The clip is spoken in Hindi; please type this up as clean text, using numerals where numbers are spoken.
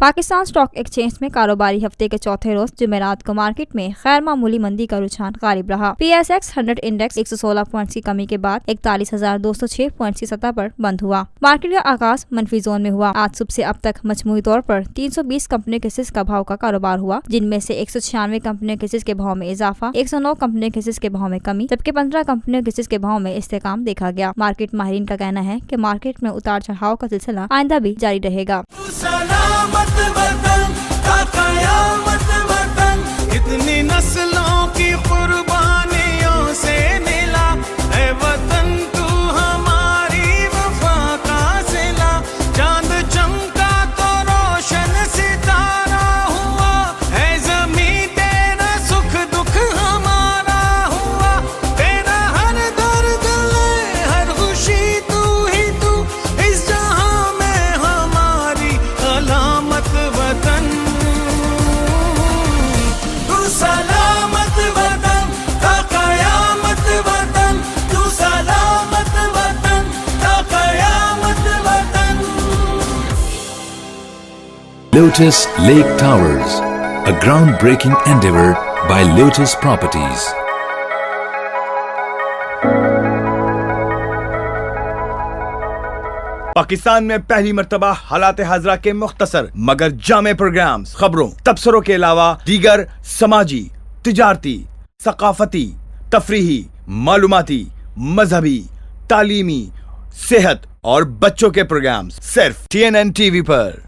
पाकिस्तान स्टॉक एक्सचेंज में कारोबारी हफ्ते के चौथे रोज जुमेरात को मार्केट में गैर मामूली मंदी का रुझान गालिब रहा। PSX 100 इंडेक्स 116 पॉइंट्स की कमी के बाद 41,206 पॉइंट्स की सतह पर बंद हुआ। मार्केट का आगाज मनफी जोन में हुआ। आज सुबह से अब तक मजमूई तौर पर 320 कंपनियों के हिस्से का भाव का कारोबार हुआ, जिनमें से 196 कंपनियों के हिस्से के भाव में इजाफा, 109 कंपनियों के हिस्से के भाव में कमी, जबकि 15 कंपनियों के हिस्से के भाव में इस्तेकाम देखा गया। मार्केट माहिरीन का कहना है कि मार्केट में उतार चढ़ाव का सिलसिला आइंदा भी जारी रहेगा। कितनी नस्लों की कुर्बानियों से मिला है वतन, तू हमारी वफा का सिला। चांद चमका तो रोशन सितारा हुआ है, ज़मीं तेरा सुख दुख हमारा हुआ। तेरा हर दर्द ले हर खुशी तू ही तू, इस जहां में हमारी अलामत वतन। सलामत वतन का कयामत वतन, तू सलामत वतन का कयामत वतन। Lotus Lake Towers, a groundbreaking endeavor by Lotus Properties. Pakistan में पहली मर्तबा हालात हाजरा के मुख्तसर मगर जामे प्रोग्राम्स, खबरों, तबसरों के अलावा दीगर समाजी, तिजारती, सकाफती, तफरीही, मालूमाती, मजहबी, तालीमी, सेहत और बच्चों के प्रोग्राम्स सिर्फ TNN TV पर।